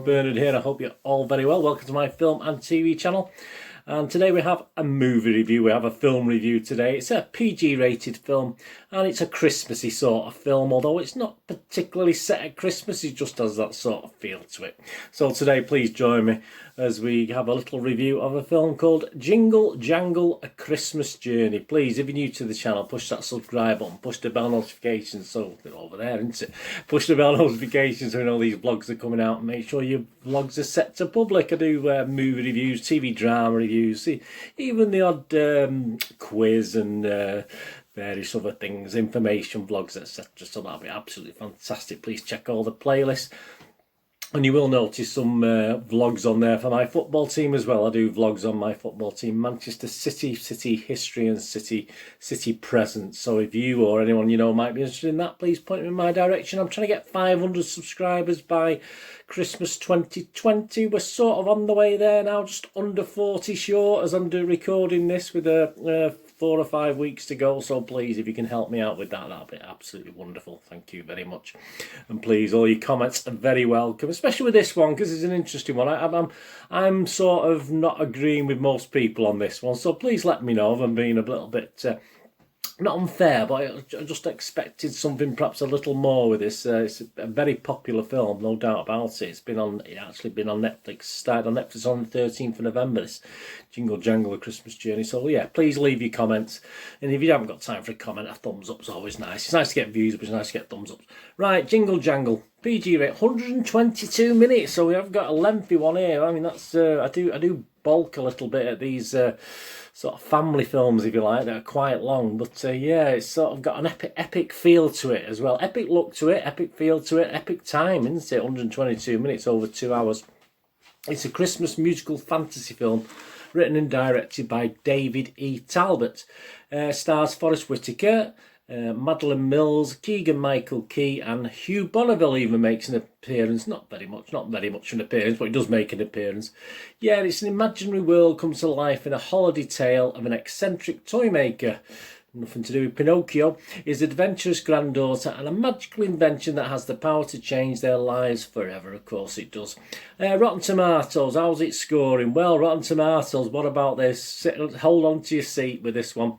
Bernard here. I hope you're all very well. Welcome to my film and TV channel. And today we have a movie review. We have a film review today. It's a PG rated film and it's a Christmassy sort of film, although it's not particularly set at Christmas. It just has that sort of feel to it. So today please join me as we have a little review of a film called Jingle, Jangle, A Christmas Journey. Please, if you're new to the channel, push that subscribe button, push the bell notifications, so they're over there, isn't it? Push the bell notifications when all these vlogs are coming out, and make sure your vlogs are set to public. I do movie reviews, TV drama reviews, even the odd quiz and various other things, information vlogs, etc. So that'll be absolutely fantastic. Please check all the playlists. And you will notice some vlogs on there for my football team as well. I do vlogs on my football team, Manchester City, City history and City present. So if you or anyone you know might be interested in that, please point them in my direction. I'm trying to get 500 subscribers by Christmas 2020. We're sort of on the way there now, just under 40 short as I'm recording this with 4 or 5 weeks to go. So please, if you can help me out with that, that'll be absolutely wonderful. Thank you very much. And please, all your comments are very welcome, especially with this one, because it's an interesting one. I'm sort of not agreeing with most people on this one, so please let me know if I'm being a little bit not unfair, but I just expected something perhaps a little more with this. It's a very popular film, no doubt about it. It's actually been on Netflix. Started on Netflix on the 13th of November. This Jingle Jangle, A Christmas Journey. So yeah, please leave your comments. And if you haven't got time for a comment, a thumbs up's always nice. It's nice to get views, but it's nice to get thumbs ups. Right, Jingle Jangle, PG rate, 122 minutes. So we have got a lengthy one here. I mean, that's I do bulk a little bit at these sort of family films, if you like, that are quite long. But yeah, it's sort of got an epic feel to it as well. Epic look to it, epic feel to it, epic time, isn't it? 122 minutes, over 2 hours. It's a Christmas musical fantasy film written and directed by David E. Talbot. Stars Forrest Whitaker, Madeline Mills, Keegan-Michael Key, and Hugh Bonneville even makes an appearance. Not very much an appearance, but he does make an appearance. Yeah, it's an imaginary world comes to life in a holiday tale of an eccentric toy maker. Nothing to do with Pinocchio, his adventurous granddaughter, and a magical invention that has the power to change their lives forever. Of course it does. Rotten Tomatoes, how's it scoring? Well, Rotten Tomatoes, what about this? Hold on to your seat with this one.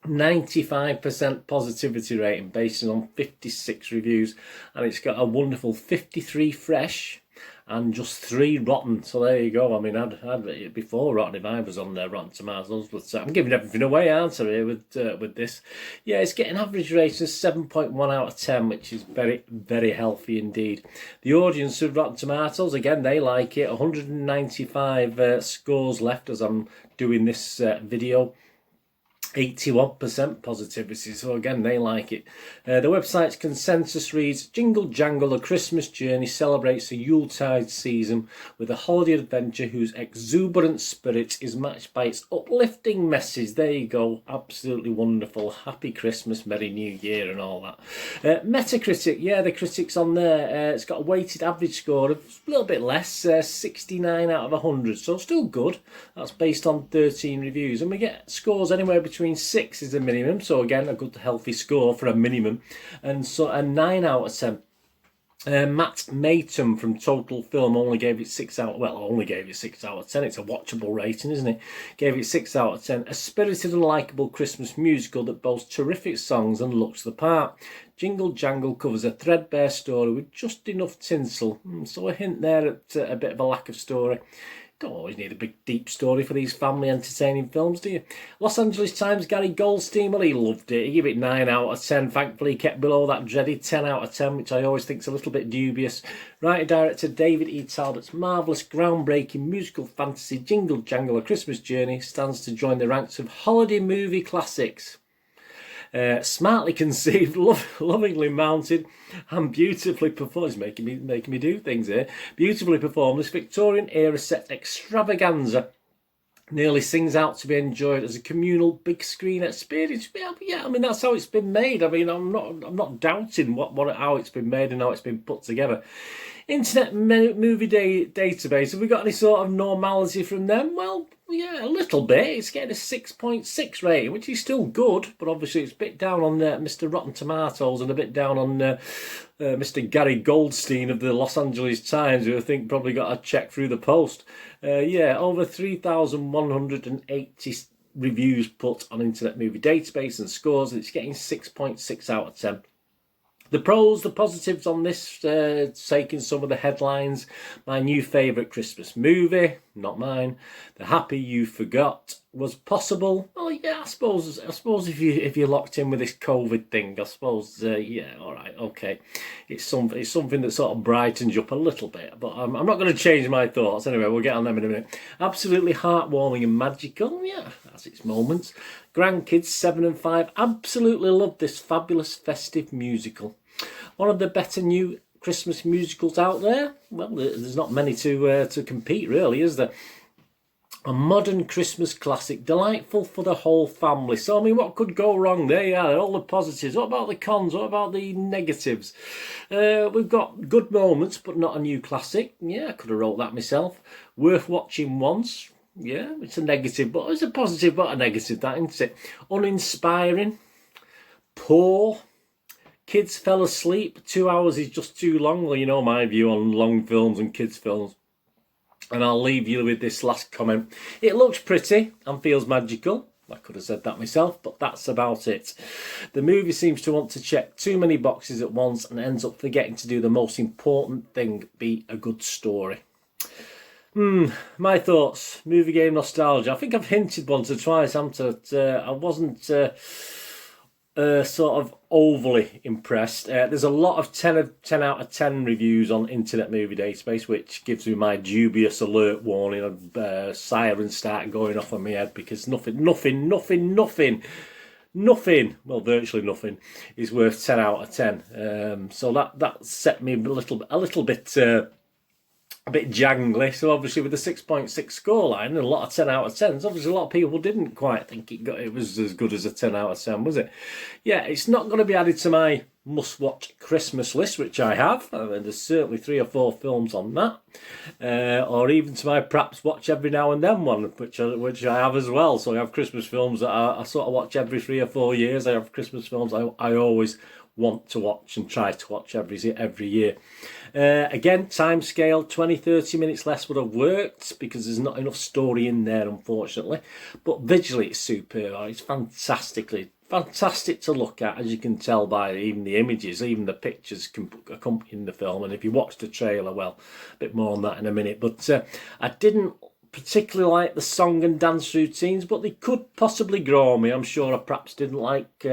95% positivity rating based on 56 reviews, and it's got a wonderful 53 fresh and just 3 rotten. So there you go. I mean, I'd it before rotten if I was on Rotten Tomatoes, but I'm giving everything away, aren't I, here with this? Yeah, it's getting average rating of 7.1 out of 10, which is very, very healthy indeed. The audience of Rotten Tomatoes, again, they like it. 195 scores left as I'm doing this video. 81% positivity, so again they like it. The website's consensus reads, Jingle Jangle, A Christmas Journey celebrates the Yuletide season with a holiday adventure whose exuberant spirit is matched by its uplifting message. There you go, absolutely wonderful. Happy Christmas, Merry New Year and all that. Metacritic, yeah, the critics on there, it's got a weighted average score of a little bit less, 69 out of 100, so still good. That's based on 13 reviews, and we get scores anywhere between 6 is the minimum, so again a good healthy score for a minimum, and so a 9 out of 10. Matt Matum from Total Film only gave it 6 out. Well, only gave it 6 out of 10. It's a watchable rating, isn't it? Gave it 6 out of 10. A spirited and likeable Christmas musical that boasts terrific songs and looks the part. Jingle Jangle covers a threadbare story with just enough tinsel. So a hint there at a bit of a lack of story. Don't always need a big deep story for these family entertaining films, do you? Los Angeles Times Gary Goldstein, well, he loved it. He gave it 9 out of 10. Thankfully, he kept below that dreaded 10 out of 10, which I always think is a little bit dubious. Writer-director David E. Talbot's marvellous, groundbreaking musical fantasy Jingle Jangle, A Christmas Journey stands to join the ranks of holiday movie classics. Smartly conceived, lovingly mounted, and beautifully performed. It's making me do things here. Beautifully performed, this Victorian era set extravaganza nearly sings out to be enjoyed as a communal big screen experience. Yeah, I mean that's how it's been made. I mean, I'm not doubting how it's been made and how it's been put together. Internet Movie Database, have we got any sort of normality from them? Well, yeah, a little bit. It's getting a 6.6 rating, which is still good, but obviously it's a bit down on Mr. Rotten Tomatoes and a bit down on Mr. Gary Goldstein of the Los Angeles Times, who I think probably got a check through the post. Yeah, over 3,180 reviews put on Internet Movie Database and scores, and it's getting 6.6 out of 10. The pros, the positives on this, taking some of the headlines. My new favourite Christmas movie, not mine. The Happy You Forgot was possible. Well, yeah, I suppose if you're locked in with this COVID thing, I suppose, yeah, all right, okay. It's something that sort of brightens you up a little bit. But I'm not going to change my thoughts. Anyway, we'll get on them in a minute. Absolutely heartwarming and magical. Yeah, that's its moments. Grandkids 7 and 5 absolutely love this fabulous festive musical. One of the better new Christmas musicals out there. Well, there's not many to compete, really, is there? A modern Christmas classic, delightful for the whole family. So, I mean, what could go wrong? There you are, all the positives. What about the cons? What about the negatives? We've got good moments, but not a new classic. Yeah, I could have wrote that myself. Worth watching once. Yeah, it's a negative, but it's a positive, but a negative, that, isn't it? Uninspiring. Poor. Kids fell asleep. 2 hours is just too long. Well, you know my view on long films and kids' films. And I'll leave you with this last comment. It looks pretty and feels magical. I could have said that myself, but that's about it. The movie seems to want to check too many boxes at once and ends up forgetting to do the most important thing, be a good story. My thoughts. Movie game nostalgia. I think I've hinted once or twice, haven't I? I wasn't sort of overly impressed. There's a lot of 10 out of 10 reviews on Internet Movie Database, which gives me my dubious alert warning of sirens start going off on my head, because nothing, well, virtually nothing is worth 10 out of 10. So that set me a little bit jangly. So obviously with the 6.6 scoreline and a lot of 10 out of 10s, obviously a lot of people didn't quite think it was as good as a 10 out of 10, was it? Yeah, it's not going to be added to my must-watch Christmas list, which I have. There's certainly 3 or 4 films on that. Or even to my perhaps watch every now and then one, which I have as well. So I have Christmas films that I sort of watch every 3 or 4 years. I have Christmas films I always want to watch and try to watch every year. Again, time scale, 20-30 minutes less would have worked because there's not enough story in there, unfortunately. But visually it's superb. It's fantastic to look at, as you can tell by even the images, even the pictures accompanying the film. And if you watch the trailer, well, a bit more on that in a minute. But I didn't particularly like the song and dance routines, but they could possibly grow on me. I'm sure I perhaps didn't like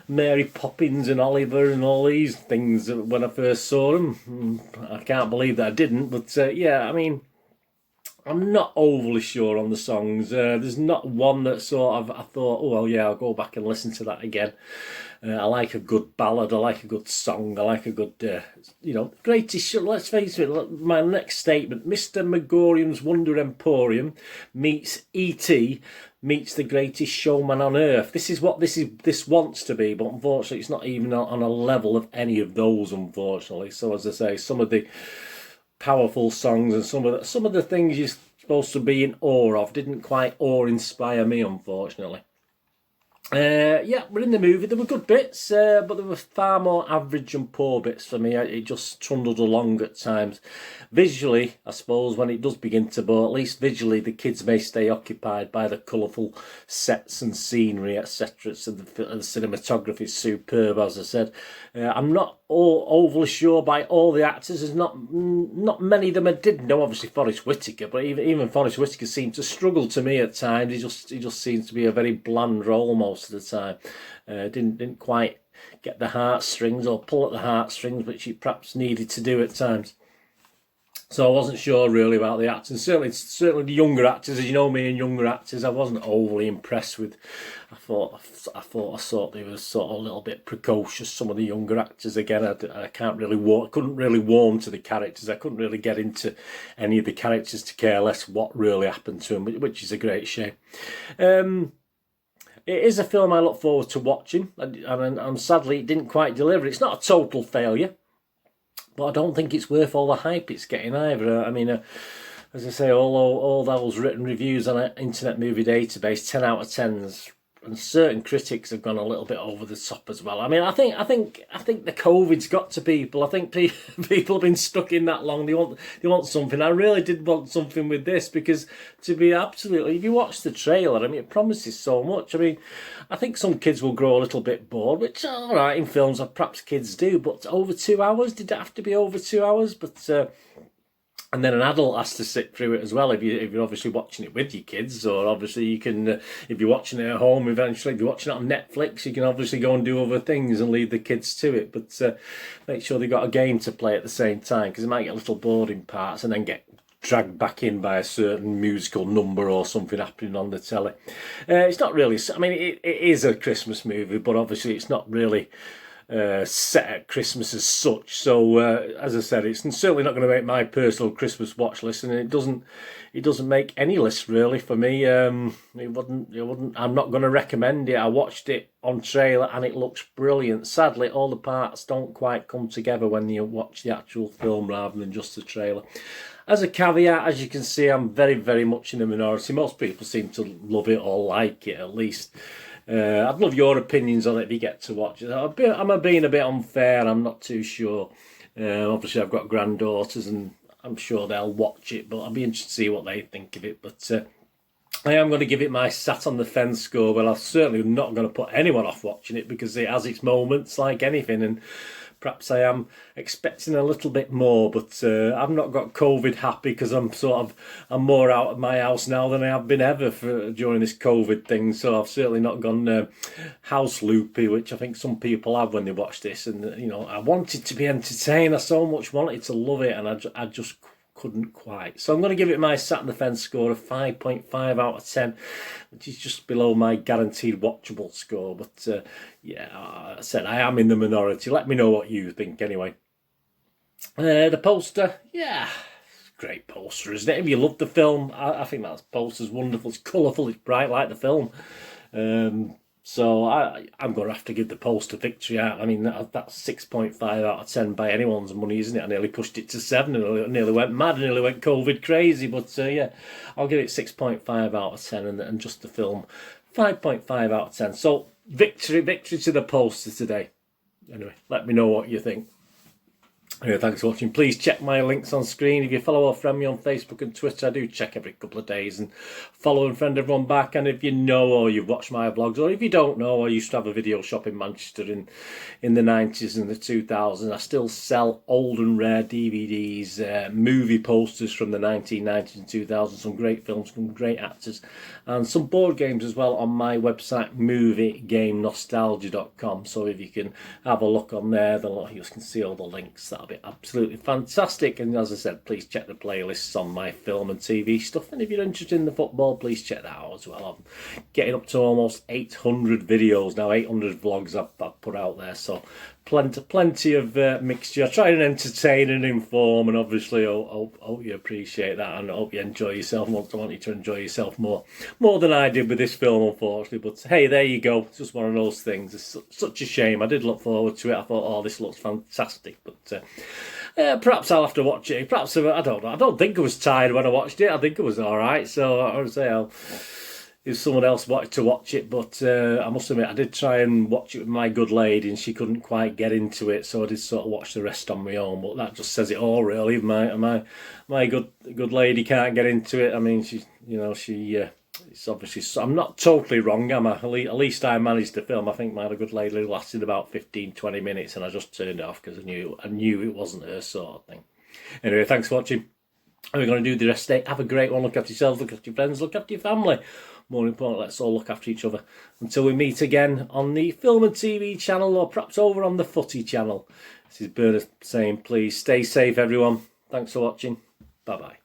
Mary Poppins and Oliver and all these things when I first saw them. I can't believe that I didn't, but yeah, I mean, I'm not overly sure on the songs. There's not one that sort of I thought, oh well, yeah, I'll go back and listen to that again. I like a good ballad. I like a good song. I like a good, greatest. Let's face it. My next statement: Mr. Megorium's Wonder Emporium meets E.T. meets The Greatest Showman on Earth. This is what this wants to be, but unfortunately, it's not even on a level of any of those. Unfortunately, so as I say, some of the powerful songs and some of the things you're supposed to be in awe of didn't quite awe-inspire me, unfortunately. Yeah, we're in the movie. There were good bits, but there were far more average and poor bits for me. It just trundled along at times. Visually, I suppose, when it does begin to bore, at least visually, the kids may stay occupied by the colourful sets and scenery, etc. So the cinematography is superb, as I said. I'm not overly sure by all the actors. There's not many of them I didn't know. Obviously, Forrest Whitaker, but even Forrest Whitaker seemed to struggle to me at times. He just seems to be a very bland role most of the time. Didn't quite get the heartstrings or pull at the heartstrings, which he perhaps needed to do at times. So I wasn't sure really about the actors. Certainly the younger actors, as you know me and younger actors, I wasn't overly impressed with. I thought they were sort of a little bit precocious. Some of the younger actors, again, I couldn't really warm to the characters. I couldn't really get into any of the characters to care less what really happened to them, which is a great shame. It is a film I look forward to watching, and sadly it didn't quite deliver. It's not a total failure, but I don't think it's worth all the hype it's getting either. I mean, as I say, all those written reviews on an Internet Movie Database, 10 out of 10s, and certain critics have gone a little bit over the top as well. I mean, I think the COVID's got to people. I think people have been stuck in that long. They want something. I really did want something with this, because to be absolutely, if you watch the trailer, I mean, it promises so much. I mean, I think some kids will grow a little bit bored, which all right in films, perhaps kids do. But over 2 hours, did it have to be over 2 hours? But and then an adult has to sit through it as well, if you're obviously watching it with your kids, or obviously you can, if you're watching it at home, eventually, if you're watching it on Netflix, you can obviously go and do other things and leave the kids to it. But make sure they've got a game to play at the same time, because they might get a little bored in parts and then get dragged back in by a certain musical number or something happening on the telly. It's not really, I mean, it is a Christmas movie, but obviously it's not really set at Christmas as such. So as I said, it's certainly not going to make my personal Christmas watch list, and it doesn't make any list really for me. It wouldn't. I'm not going to recommend it. I watched it on trailer and it looks brilliant. Sadly, all the parts don't quite come together when you watch the actual film rather than just the trailer. As a caveat, as you can see, I'm very, very much in the minority. Most people seem to love it or like it, at least. I'd love your opinions on it if you get to watch it. I'm being a bit unfair, I'm not too sure. Obviously, I've got granddaughters and I'm sure they'll watch it, but I'll be interested to see what they think of it. But I am going to give it my sat on the fence score, but I'm certainly not going to put anyone off watching it, because it has its moments like anything, and perhaps I am expecting a little bit more, but I've not got COVID happy, because I'm more out of my house now than I have been ever during this COVID thing. So I've certainly not gone house loopy, which I think some people have when they watch this. And I wanted to be entertained. I so much wanted to love it, and I just couldn't quite. So I'm going to give it my sat on the fence score of 5.5 out of 10, which is just below my guaranteed watchable score. But yeah, I said I am in the minority. Let me know what you think anyway. The poster, yeah, great poster, isn't it? If you love the film, I think that poster's wonderful. It's colourful, it's bright like the film. So I'm going to have to give the poster victory out. I mean, that's 6.5 out of 10 by anyone's money, isn't it? I nearly pushed it to 7, and I nearly went mad, I nearly went COVID crazy. But yeah, I'll give it 6.5 out of 10, and just the film 5.5 out of 10. So victory to the poster today. Anyway, let me know what you think. Anyway, thanks for watching. Please check my links on screen. If you follow or friend me on Facebook and Twitter, I do check every couple of days and follow and friend everyone back. And if you know, or you've watched my vlogs, or if you don't know, I used to have a video shop in Manchester in the 90s and the 2000s. I still sell old and rare DVDs, movie posters from the 1990s and 2000s, some great films, some great actors, and some board games as well on my website, moviegamenostalgia.com. So if you can have a look on there, then you can see all the links. That'll be absolutely fantastic. And as I said, please check the playlists on my film and TV stuff. And if you're interested in the football, please check that out as well. I'm getting up to almost 800 videos now, 800 vlogs I've put out there. So plenty of mixture. I try and entertain and inform, and obviously I hope you appreciate that, and I hope you enjoy yourself. I want you to enjoy yourself more than I did with this film, unfortunately. But hey, there you go. It's just one of those things. It's such a shame. I did look forward to it. I thought, oh, this looks fantastic. But perhaps I'll have to watch it. Perhaps, I don't know. I don't think I was tired when I watched it. I think it was all right. So I would say if someone else wanted to watch it, but I must admit I did try and watch it with my good lady, and she couldn't quite get into it, so I did sort of watch the rest on my own. But that just says it all, really. My good lady can't get into it. I mean, she it's obviously, I'm not totally wrong, am I? At least I managed to film. I think my good lady lasted about 15-20 minutes, and I just turned it off because I knew it wasn't her sort of thing. Anyway, thanks for watching. We're going to do the rest of the day. Have a great one. Look after yourselves, look after your friends, look after your family. More important, let's all look after each other. Until we meet again on the Film and TV channel, or perhaps over on the Footy channel. This is Bernard saying, please stay safe, everyone. Thanks for watching. Bye-bye.